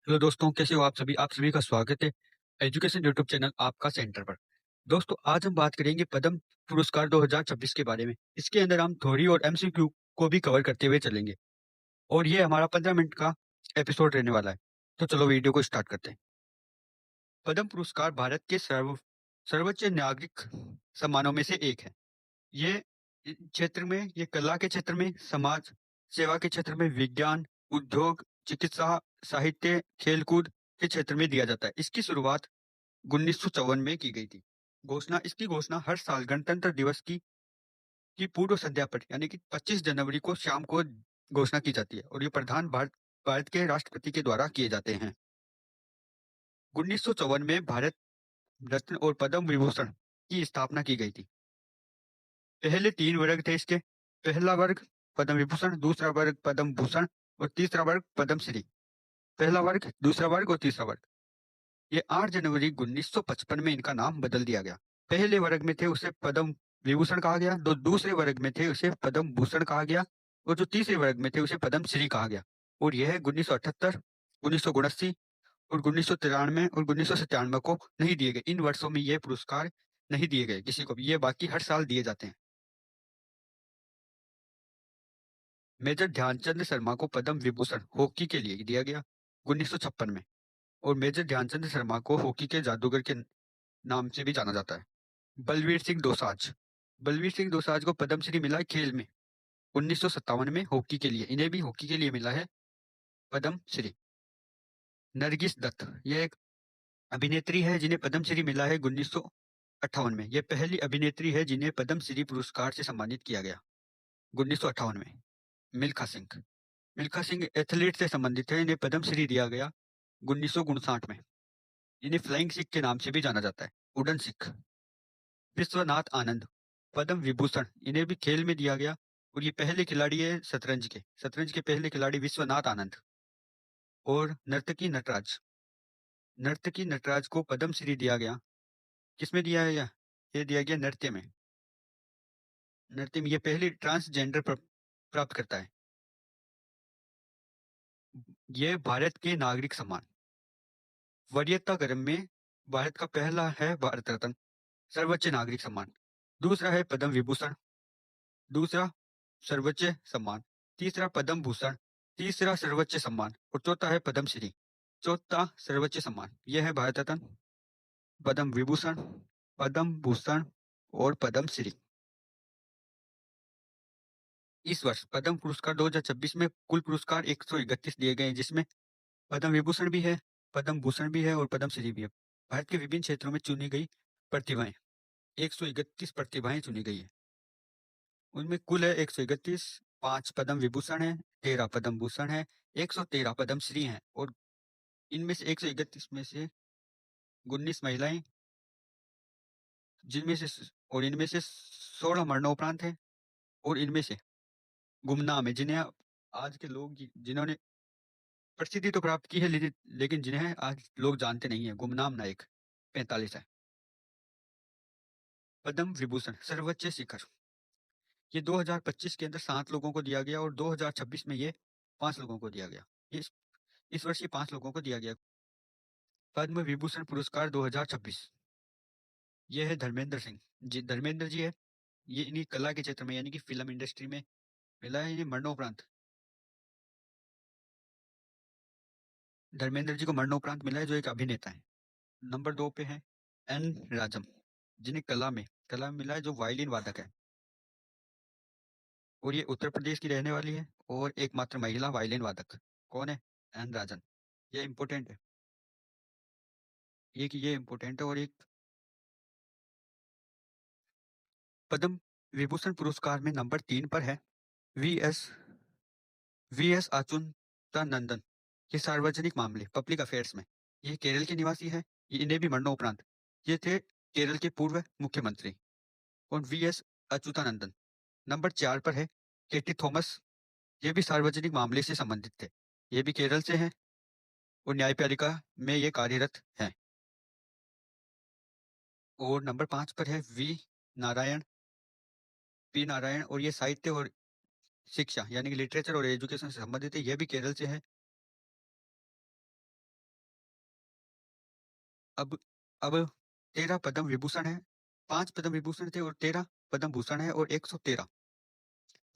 Hello दोस्तों, कैसे हो आप सभी का स्वागत है एजुकेशन यूट्यूब चैनल आपका सेंटर पर। दोस्तों, आज हम बात करेंगे पद्म पुरस्कार 2026 के बारे में। इसके अंदर हम थ्योरी और एमसीक्यू को भी कवर करते हुए चलेंगे और ये हमारा 15 मिनट का एपिसोड रहने वाला है। तो चलो वीडियो को स्टार्ट करते हैं। पद्म पुरस्कार भारत के सर्वोच्च नागरिक सम्मानों में से एक है। ये क्षेत्र में, ये कला के क्षेत्र में, समाज सेवा के क्षेत्र में, विज्ञान, उद्योग, चिकित्सा, साहित्य, खेलकूद के क्षेत्र में दिया जाता है। इसकी शुरुआत 1954 में की गई थी। इसकी घोषणा हर साल गणतंत्र दिवस की पूर्व संध्या पर यानी कि 25 जनवरी को शाम को घोषणा की जाती है और ये भारत के राष्ट्रपति के द्वारा किए जाते हैं। 1954 में भारत रत्न और पद्म विभूषण की स्थापना की गई थी। पहले 3 वर्ग थे इसके। पहला वर्ग पद्म विभूषण, दूसरा वर्ग पद्म भूषण और तीसरा वर्ग पद्मश्री। पहला वर्ग, दूसरा वर्ग और तीसरा वर्ग। ये 8 जनवरी 1955 में इनका नाम बदल दिया गया। पहले वर्ग में थे उसे पद्म विभूषण कहा गया, दूसरे वर्ग में थे उसे पद्म भूषण कहा गया और जो तीसरे वर्ग में थे उसे पद्मश्री कहा गया। और यह 1978, 1979 और 1993 और 1997 को नहीं दिए गए। इन वर्षों में ये पुरस्कार नहीं दिए गए किसी को भी, ये बाकी हर साल दिए जाते हैं। मेजर ध्यानचंद शर्मा को पद्म विभूषण हॉकी के लिए दिया गया 1956 में। और मेजर ध्यानचंद शर्मा को हॉकी के जादूगर के नाम से भी जाना जाता है। बलवीर सिंह दोसांझ को पद्मश्री मिला है खेल में 1957 में हॉकी के लिए। इन्हें भी हॉकी के लिए मिला है पद्मश्री। नरगिस दत्त, ये एक अभिनेत्री है जिन्हें पद्मश्री मिला है 1958 में। यह पहली अभिनेत्री है जिन्हें पद्मश्री पुरस्कार से सम्मानित किया गया 1958 में। मिल्खा सिंह एथलीट से संबंधित है, इन्हें पद्मश्री दिया गया 1959 में। इन्हें फ्लाइंग सिख के नाम से भी जाना जाता है, उड़न सिख। विश्वनाथ आनंद पद्म विभूषण, इन्हें भी खेल में दिया गया और ये पहले खिलाड़ी है शतरंज के पहले खिलाड़ी विश्वनाथ आनंद। और नर्तकी नटराज को पद्मश्री दिया गया। किसमें दिया है ये दिया गया नृत्य में ये पहली ट्रांसजेंडर प्राप्त करता है। ये भारत के नागरिक सम्मान वरीयता क्रम में भारत का पहला है भारत रत्न, सर्वोच्च नागरिक सम्मान। दूसरा है पद्म विभूषण, दूसरा सर्वोच्च सम्मान, तीसरा पद्म भूषण, तीसरा सर्वोच्च सम्मान और चौथा है पद्मश्री। चौथा सर्वोच्च सम्मान यह है भारत रत्न, पद्म विभूषण, पद्म भूषण और पद्मश्री। इस वर्ष पद्म पुरस्कार 2026 में कुल पुरस्कार 131 दिए गए हैं, जिसमें पद्म विभूषण भी है, पद्म भूषण भी है और पद्मश्री भी है। भारत के विभिन्न क्षेत्रों में चुनी गई प्रतिभाएं, 131 प्रतिभाएं चुनी गई है। उनमें कुल है 131, 5 पद्म विभूषण है, 13 पद्म भूषण है, 113 पद्मश्री हैं और इनमें से 131 में से 19 महिलाएं, जिनमें से इनमें से 16 मरणोपरांत हैं और इनमें से गुमनाम है, जिन्हें आज के लोग जिन्होंने प्रसिद्धि तो प्राप्त की है लेकिन जिन्हें आज लोग जानते नहीं है। गुमनाम नायक 45 है। पद्म विभूषण सर्वोच्च शिखर, ये 2025 के अंदर 7 लोगों को दिया गया और 2026 में ये 5 लोगों को दिया गया। इस वर्ष ये 5 लोगों को दिया गया। पद्म विभूषण पुरस्कार 2026 ये है धर्मेंद्र जी है। ये इन्हीं कला के क्षेत्र में यानी कि फिल्म इंडस्ट्री में मिला है इन्हें मरणोपरांत। धर्मेंद्र जी को मरणोपरांत मिला है, जो एक अभिनेता है। नंबर 2 पे है एन राजम, जिन्हें कला में मिला है, जो वायलिन वादक है और ये उत्तर प्रदेश की रहने वाली है और एकमात्र महिला वायलिन वादक। कौन है? एन राजन। ये इम्पोर्टेंट है, ये इम्पोर्टेंट है। और एक पद्म विभूषण पुरस्कार में नंबर 3 पर है वी एस अच्युतानंदन। ये सार्वजनिक मामले पब्लिक अफेयर्स में, ये केरल के निवासी है। इन्हें भी मरणोपरांत। ये थे केरल के पूर्व मुख्यमंत्री। और वी एस अच्युतानंदन। नंबर 4 पर है केटी थॉमस। ये भी सार्वजनिक मामले से संबंधित थे, ये भी केरल से हैं और न्यायपालिका में ये कार्यरत हैं। और नंबर 5 पर है नारायण पी नारायण, और ये साहित्य और शिक्षा यानी कि लिटरेचर और एजुकेशन से संबंधित है। ये भी केरल से है अब अब 13 पद्म विभूषण है, 5 पद्म विभूषण थे और 13 पद्म भूषण है और 113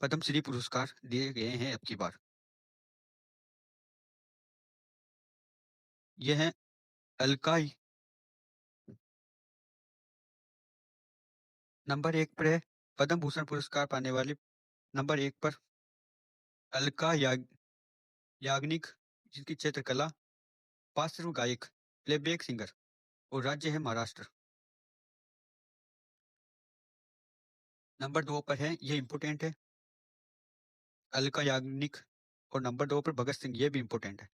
पद्म श्री पुरस्कार दिए गए हैं अब की बार। ये है अलका। नंबर 1 पर है पद्म भूषण पुरस्कार पाने वाली, नंबर 1 पर अलका याग्निक, जिनकी चित्रकला, पार्श्व गायक, प्लेबैक सिंगर और राज्य है महाराष्ट्र। नंबर 2 पर है, ये इंपोर्टेंट है, अलका याग्निक। और नंबर 2 पर भगत सिंह, ये भी इंपोर्टेंट है,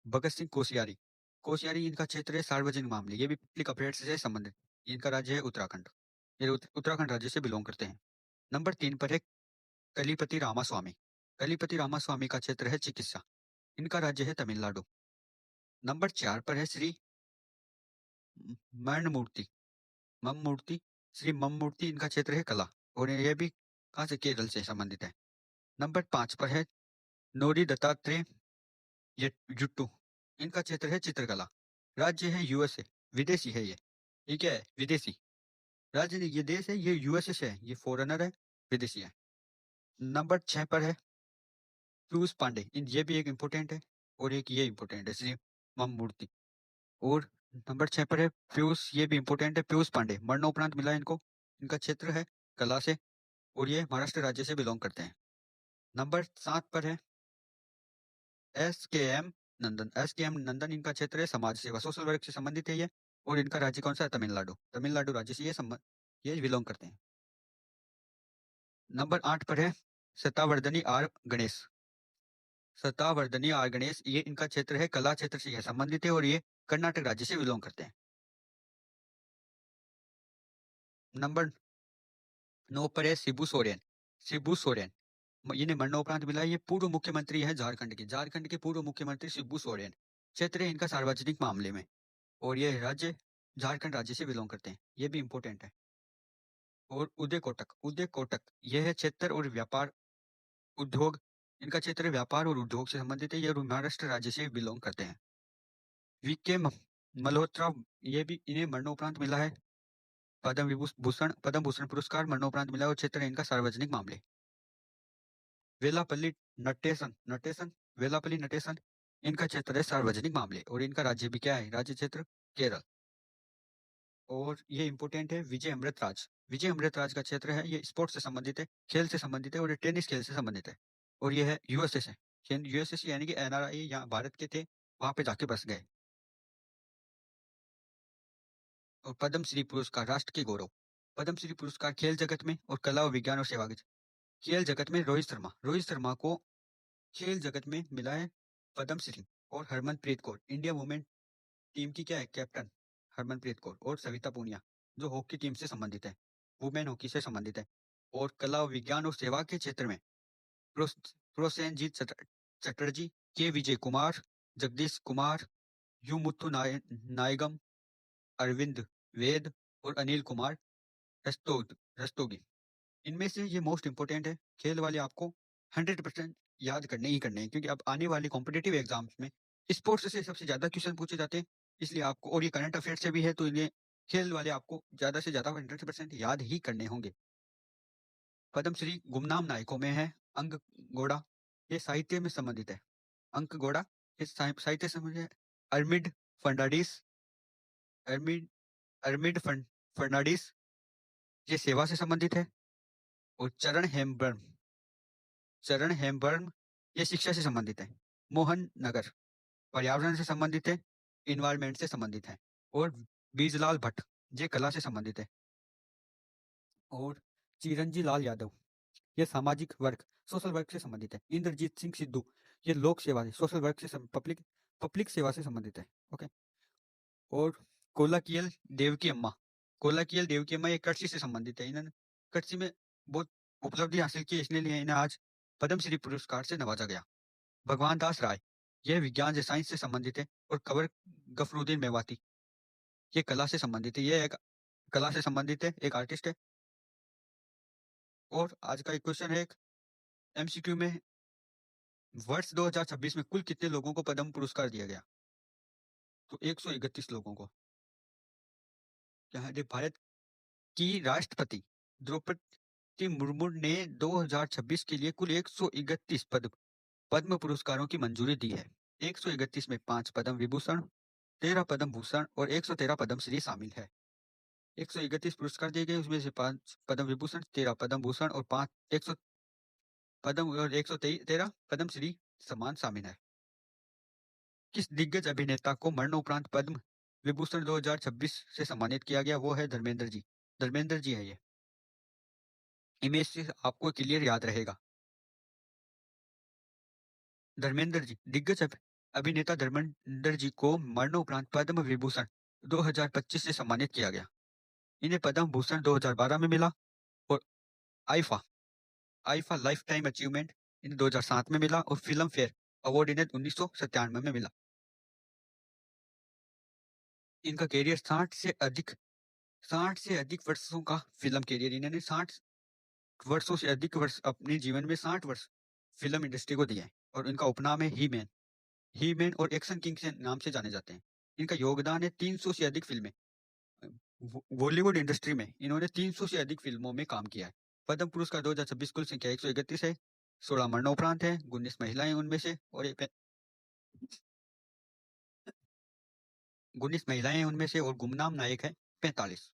भगत सिंह कोश्यारी। कोश्यारी इनका क्षेत्र है सार्वजनिक मामले, ये भी पब्लिक अफेयर्स से संबंधित। इनका राज्य है उत्तराखंड, ये उत्तराखंड राज्य से बिलोंग करते हैं। नंबर 3 पर है कलीपति रामास्वामी। कलीपति रामास्वामी का क्षेत्र है चिकित्सा, इनका राज्य है तमिलनाडु। नंबर 4 पर है श्री मरणमूर्ति, मममूर्ति, श्री मममूर्ति, इनका क्षेत्र है कला और ये भी कहाँ से, केरल से संबंधित है। नंबर 5 पर है नोरी दत्तात्रेय जुट्टू, इनका क्षेत्र है चित्रकला, राज्य है यूएसए, विदेशी है ये क्या है, विदेशी राज्य नहीं, ये देश है, ये यूएसए से है, ये फॉरेनर है, विदेशी है। नंबर 6 पर है पीयूष पांडे, ये भी एक इंपोर्टेंट है और एक ये इंपोर्टेंट है, श्री मममूर्ति। और नंबर 6 पर है पीयूष, ये भी इंपोर्टेंट है, पीयूष पांडे, मरणोपरांत मिला इनको, इनका क्षेत्र है कला से और ये महाराष्ट्र राज्य से बिलोंग करते हैं। नंबर 7 पर है एस के एम नंदन। एस के एम नंदन, इनका क्षेत्र है समाज सेवा, सोशल वर्क से संबंधित है ये और इनका राज्य कौन सा है, तमिलनाडु, तमिलनाडु राज्य से ये बिलोंग करते हैं। नंबर 8 पर है सतावर्धनी आर गणेश। सतावर्धनी आर गणेश, ये इनका क्षेत्र है कला क्षेत्र से ये संबंधित है और ये कर्नाटक राज्य से बिलोंग करते हैं। नंबर 9 पर है शिबू सोरेन। शिबू सोरेन, इन्हें मरणोपरांत मिला है, ये पूर्व मुख्यमंत्री है झारखंड के पूर्व मुख्यमंत्री शिबू सोरेन। क्षेत्र है इनका सार्वजनिक मामले में और ये राज्य झारखंड राज्य से बिलोंग करते हैं, ये भी इंपोर्टेंट है। और उदय कोटक, यह है क्षेत्र और व्यापार उद्योग, इनका क्षेत्र व्यापार और उद्योग से संबंधित है, ये महाराष्ट्र राज्य से बिलोंग करते हैं। वीके मल्होत्रा, ये भी इन्हें मरणोपरांत मिला है, पद्म भूषण पुरस्कार मरणोपरांत मिला है और क्षेत्र है इनका सार्वजनिक मामले। वेलापल्ली नटेसन नटेसन वेलापल्ली नटेसन, इनका क्षेत्र है सार्वजनिक मामले और इनका राज्य भी क्या है, राज्य क्षेत्र केरल। और ये इंपोर्टेंट है विजय अमृतराज। विजय अमृतराज का क्षेत्र है, ये स्पोर्ट्स से संबंधित है, खेल से संबंधित है और ये टेनिस खेल से संबंधित है और ये है यूएसए से। यूएसए से यानी कि एनआरआई यहाँ भारत के थे, वहां पे जाके बस गए। और पद्म श्री पुरस्कार राष्ट्र के गौरव। पद्म श्री पुरस्कार खेल जगत में और कला और विज्ञान और सेवा के, खेल जगत में रोहित शर्मा को खेल जगत में मिला है पद्म श्री। और Harmanpreet Kaur, India women team की क्या है, कैप्टन हरमनप्रीत कौर। और सविता पूनिया, जो हॉकी टीम से संबंधित है, वुमेन हॉकी से संबंधित है। और कला विज्ञान और सेवा के क्षेत्र में प्रोसेनजीत चटर्जी, के विजय कुमार, जगदीश कुमार, यू मुथु नायगम, अरविंद वेद और अनिल कुमार रस्तोगी। इनमें से ये मोस्ट इंपोर्टेंट है, खेल वाले आपको 100% याद करने ही करने हैं, क्योंकि अब आने वाले कॉम्पिटेटिव एग्जाम्स में स्पोर्ट्स से सबसे ज्यादा क्वेश्चन पूछे जाते हैं, इसलिए आपको, और ये करंट अफेयर से भी है, तो इन्हें खेल वाले आपको ज्यादा से ज्यादा 100% याद ही करने होंगे। पद्मश्री गुमनाम नायकों में है अंक गोड़ा, ये साहित्य में संबंधित है। अंक गोड़ा, ये साहित्य से संबंधित है। अरमिड फर्नांडिस, अरमिड अरमिड फर्नांडिस, ये सेवा से संबंधित है। और चरण हेम्बर्न, ये शिक्षा से संबंधित है। मोहन नगर, पर्यावरण से संबंधित है, इन्वायरमेंट से संबंधित है। और बीजलाल भट्ट, ये कला से संबंधित है। और चिरंजी लाल यादव, ये सामाजिक वर्ग, सोशल वर्क से संबंधित है। इंद्रजीत सिंह सिद्धू, ये लोक सेवा से, सोशल वर्क से, पब्लिक सेवा से संबंधित है। ओके। और कोलाकियल देवकी अम्मा, ये कृषि से संबंधित है, इन्होंने कृषि में बहुत उपलब्धि हासिल की, इसलिए इन्हें आज पद्मश्री पुरस्कार से नवाजा गया। भगवान दास राय, यह विज्ञान से, साइंस से संबंधित है। और कवर गफरुद्दीन मेवाती, ये कला से संबंधित है, ये एक कला से संबंधित है, एक आर्टिस्ट है। और आज का एक क्वेश्चन है, एक एमसीक्यू में, वर्ष 2026 में कुल कितने लोगों को पद्म पुरस्कार दिया गया? तो 131 लोगों को। भारत की राष्ट्रपति द्रौपदी मुर्मू ने 2026 के लिए कुल 131 पद्म पुरस्कारों की मंजूरी दी है। 131 में 5 पद्म विभूषण, 13 पद्म भूषण और 113 पद्म श्री शामिल है। 131 पुरस्कार दिए गए, उसमें से 5 पद्म विभूषण, 13 पद्म भूषण और 100 पद्म और 113 पद्म श्री सम्मान शामिल है। किस दिग्गज अभिनेता को मरणोपरांत पद्म विभूषण 2026 से सम्मानित किया गया? वो है धर्मेंद्र जी। धर्मेंद्र जी है ये। इमेज से आपको क्लियर याद रहेगा। धर्मेंद्र जी, दिग्गज अभिनेता धर्मेंद्र जी को मरणोपरांत पद्म विभूषण 2025 से सम्मानित किया गया। इन्हें पद्म भूषण 2012 में मिला और IIFA IIFA life time achievement इन्हें 2007 में मिला और फिल्म फेयर अवार्ड इन्हें 1997 में मिला। इनका कैरियर 60 से अधिक वर्षों का फिल्म कैरियर, इन्होंने 60 वर्षों से अधिक वर्ष अपने जीवन में 60 वर्ष फिल्म इंडस्ट्री को दिए हैं और इनका उपनाम है ही मैन और एक्शन किंग के नाम से जाने जाते हैं। इनका योगदान है 300 से अधिक फिल्में। बॉलीवुड इंडस्ट्री में इन्होंने 300 से अधिक फिल्मों में काम किया है। पद्म पुरस्कार 2026 कुल संख्या 131 है। 16 मरणोपरांत है, 19 महिलाएं उनमें से और 19 महिलाएं उनमें से और गुमनाम नायक है 45।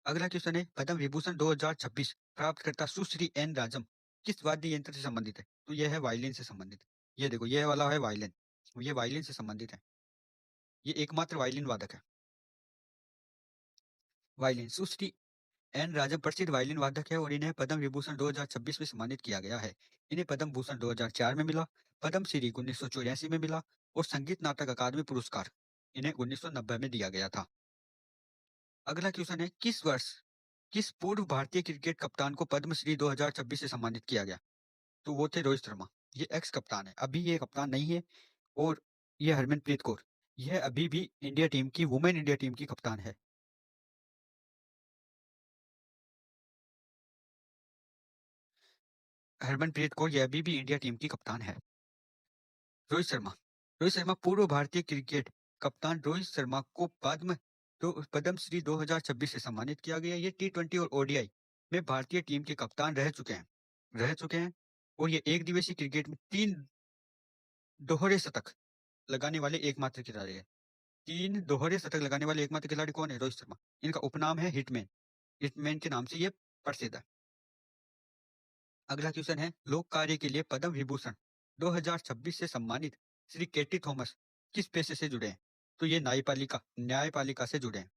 अगला क्वेश्चन है, पद्म विभूषण 2026 प्राप्त करता सुश्री एन राजम किस वाद्य यंत्र से संबंधित है? तो यह है वायलिन से संबंधित। ये देखो, ये वाला है वायलिन, ये वायलिन से संबंधित है। ये एकमात्र वायलिन वादक है। वायलिन सुश्री एन राजम प्रसिद्ध वायलिन वादक है और इन्हें पद्म विभूषण 2026 में सम्मानित किया गया है। इन्हें पद्म भूषण 2004 में मिला, पद्म श्री 1984 में मिला और संगीत नाटक अकादमी पुरस्कार इन्हें 1990 में दिया गया था। अगला क्वेश्चन है, किस पूर्व भारतीय क्रिकेट कप्तान को पद्मश्री 2026 से सम्मानित किया गया? तो वो थे रोहित शर्मा। ये एक्स कप्तान है, अभी ये कप्तान नहीं है। और ये हरमनप्रीत कौर, यह अभी भी इंडिया टीम की वुमेन इंडिया टीम की कप्तान है। हरमनप्रीत कौर, यह अभी भी इंडिया टीम की कप्तान है। रोहित शर्मा पूर्व भारतीय क्रिकेट कप्तान रोहित शर्मा को पद्म श्री 2026 से सम्मानित किया गया। ये T20 और ODI में भारतीय टीम के कप्तान रह चुके हैं और ये एक दिवसीय क्रिकेट में 3 दोहरे शतक लगाने वाले एकमात्र खिलाड़ी है। 3 दोहरे शतक लगाने वाले एकमात्र खिलाड़ी कौन है? रोहित शर्मा। इनका उपनाम है हिटमैन के नाम से ये प्रसिद्ध है। अगला क्वेश्चन है, लोक कार्य के लिए पद्म विभूषण 2026 से सम्मानित श्री केटी थॉमस किस पेशे से जुड़े हैं? तो ये न्यायपालिका से जुड़े हैं।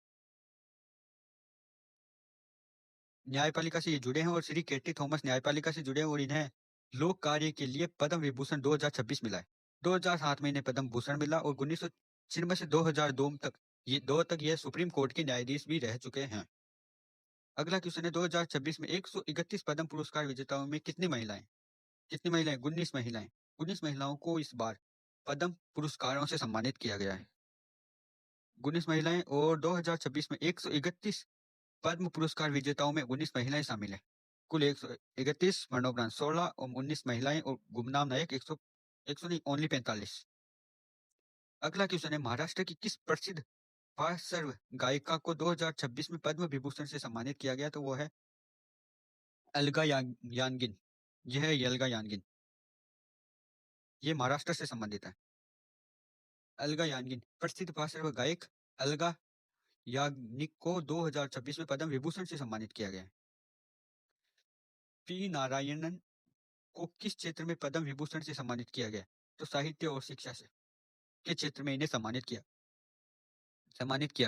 न्यायपालिका से ये जुड़े हैं और श्री केटी थॉमस न्यायपालिका से जुड़े हैं और इन्हें लोक कार्य के लिए पद्म विभूषण 2026 मिला है। 2007 में इन्हें पद्म भूषण मिला और 1996 से 2002 तक ये सुप्रीम कोर्ट के न्यायाधीश भी रह चुके हैं। अगला क्वेश्चन है, 2026 में 131 पद्म पुरस्कार विजेताओं में कितनी महिलाएं? 19 महिलाएं। 19 महिलाओं को इस बार पद्म पुरस्कारों से सम्मानित किया गया है। 19 महिलाएं और 2026 में 131 पद्म पुरस्कार विजेताओं में 19 महिलाएं शामिल है। कुल 131, मरणोपरांत 16 और 19 महिलाएं और गुमनाम नायक 100 नहीं, ओनली 45। अगला क्वेश्चन है, महाराष्ट्र की किस प्रसिद्ध पार्श्व गायिका को 2026 में पद्म विभूषण से सम्मानित किया गया? तो वो है अलगा याग्निक। यह है अलगा याग्निक, ये महाराष्ट्र से संबंधित है। अलगा याग्निक, प्रसिद्ध पार्श्व गायक अलगा याग्निक को 2026 में पद्म विभूषण से सम्मानित किया गया है। पी नारायणन को किस क्षेत्र में पद्म विभूषण से सम्मानित किया गया? तो साहित्य और शिक्षा से के क्षेत्र में इन्हें सम्मानित किया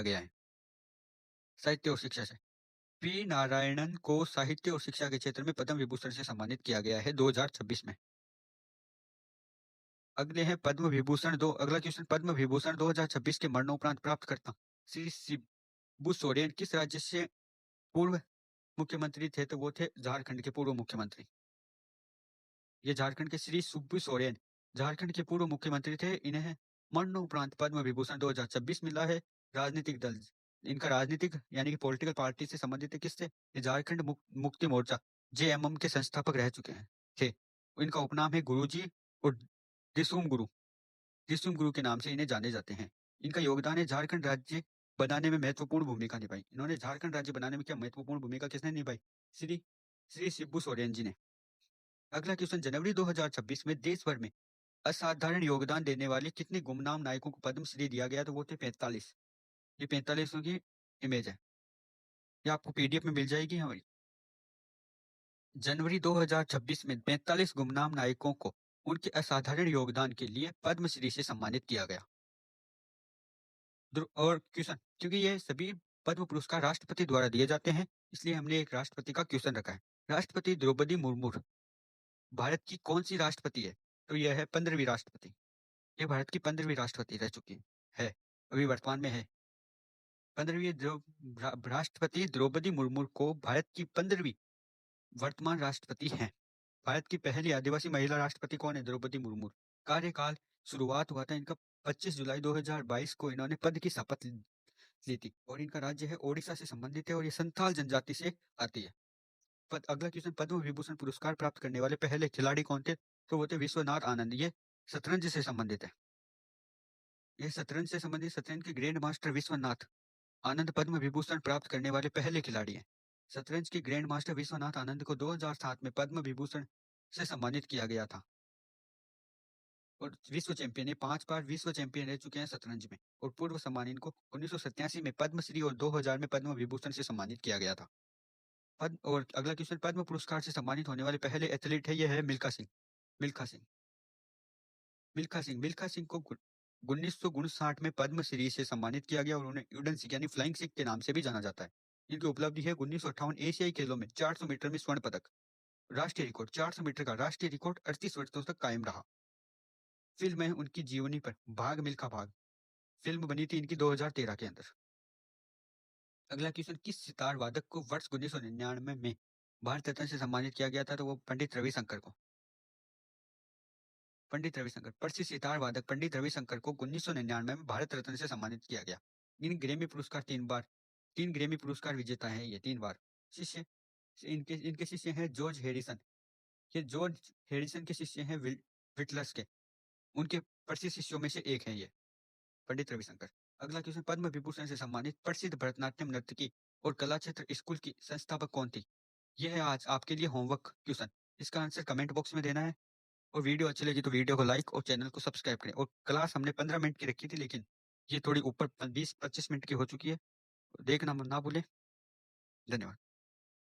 गया है। साहित्य और शिक्षा से पी नारायणन को साहित्य और शिक्षा के क्षेत्र में पद्म विभूषण से सम्मानित किया गया है 2026 में। अगला क्वेश्चन, पद्म विभूषण 2026 के मरणोपरांत प्राप्त करता श्री शिबू सोरेन किस राज्य से पूर्व मुख्यमंत्री थे? तो वो थे झारखंड के पूर्व मुख्यमंत्री। ये झारखंड के श्री शिबू सोरेन झारखंड के पूर्व मुख्यमंत्री थे। इन्हें मरणोपरांत पद्म विभूषण 2026 मिला है। राजनीतिक दल, इनका राजनीतिक यानी कि पॉलिटिकल पार्टी से संबंधित है। किससे? झारखंड मुक्ति मोर्चा JMM के संस्थापक रह चुके हैं थे। इनका उपनाम है गुरुजी और दिसुम गुरु के नाम से इन्हें जाने जाते हैं। इनका योगदान है झारखंड राज्य बनाने में महत्वपूर्ण भूमिका निभाई। इन्होंने झारखंड राज्य बनाने में क्या महत्वपूर्ण भूमिका किसने निभाई? श्री श्री शिबू सोरेन जी ने। अगला क्वेश्चन, जनवरी 2026 में देश भर में असाधारण योगदान देने वाले कितने गुमनाम नायकों को पद्मश्री दिया गया? तो वो थे 45। ये 45 की इमेज है, ये आपको पीडीएफ में मिल जाएगी हमारी। जनवरी 2026 में 45 गुमनाम नायकों को उनके असाधारण योगदान के लिए पद्मश्री से सम्मानित किया गया। और क्वेश्चन, क्योंकि ये सभी पद्म पुरस्कार राष्ट्रपति द्वारा दिए जाते हैं, इसलिए हमने एक राष्ट्रपति का क्वेश्चन रखा है। राष्ट्रपति द्रौपदी मुर्मू भारत की कौन सी राष्ट्रपति है? तो यह है 15वीं राष्ट्रपति। ये भारत की 15वीं राष्ट्रपति रह चुकी है, अभी वर्तमान में है। 15वीं राष्ट्रपति द्रौपदी मुर्मू को भारत की 15वीं वर्तमान राष्ट्रपति हैं। भारत की पहली आदिवासी महिला राष्ट्रपति कौन है? द्रौपदी मुर्मू। कार्यकाल शुरुआत हुआ था इनका 25 जुलाई 2022 को। इन्होंने पद की शपथ ली थी और इनका राज्य है ओडिशा से संबंधित है और ये संथाल जनजाति से आती है। अगला क्वेश्चन, पद्म विभूषण पुरस्कार प्राप्त करने वाले पहले खिलाड़ी कौन थे? तो वो थे विश्वनाथ आनंद। ये शतरंज से संबंधित है। ये शतरंज से संबंधित शतरंज के ग्रैंड मास्टर विश्वनाथ आनंद पद्म विभूषण प्राप्त करने वाले पहले खिलाड़ी हैं। शतरंज के ग्रैंड मास्टर विश्वनाथ आनंद को 2007 में पद्म विभूषण से सम्मानित किया गया था और विश्व चैंपियन, 5 बार विश्व चैंपियन रह चुके हैं शतरंज में। और पूर्व सम्मानित को 1987 में पद्मश्री और 2000 में पद्म विभूषण से सम्मानित किया गया था। और अगला क्वेश्चन, पद्म पुरस्कार से सम्मानित होने वाले पहले एथलीट है, यह है मिल्खा सिंह। मिल्खा सिंह को 1959 में पद्मश्री से सम्मानित किया गया और उन्हें यूडन सिख यानी फ्लाइंग सिख के नाम से भी जाना जाता है। इनकी उपलब्धि है 1958 एशियाई खेलों में 400 मीटर में स्वर्ण पदक। राष्ट्रीय रिकॉर्ड 400 मीटर का राष्ट्रीय रिकॉर्ड 38 वर्षों तक कायम रहा। फिल्म है उनकी जीवनी पर भाग मिल्खा भाग, फिल्म बनी थी इनकी 2013 के अंदर। अगला क्वेश्चन, किस सितार वादक को वर्ष 1999 में भारत रत्न से सम्मानित किया गया था? तो वो पंडित रविशंकर को। प्रसिद्ध सितार वादक पंडित रविशंकर को 1999 में भारत रत्न से सम्मानित किया गया। इन ग्रेमी पुरस्कार 3 ग्रेमी पुरस्कार विजेता है ये 3 बार। शिष्य इनके शिष्य हैं जॉर्ज हैरिसन। ये जॉर्ज हैरिसन के शिष्य हैं विटलर्स के। उनके प्रसिद्ध शिष्यों में से एक है ये पंडित रविशंकर। अगला क्वेश्चन, पद्म विभूषण से सम्मानित प्रसिद्ध भरतनाट्यम नर्तकी और कला क्षेत्र स्कूल की संस्थापक कौन थी? यह है आज आपके लिए होमवर्क क्वेश्चन। इसका आंसर कमेंट बॉक्स में देना है और वीडियो अच्छी लगी तो वीडियो को लाइक और चैनल को सब्सक्राइब करें। और क्लास हमने 15 मिनट की रखी थी, लेकिन ये थोड़ी ऊपर 20-25 मिनट की हो चुकी है, देखना ना भूलें। धन्यवाद।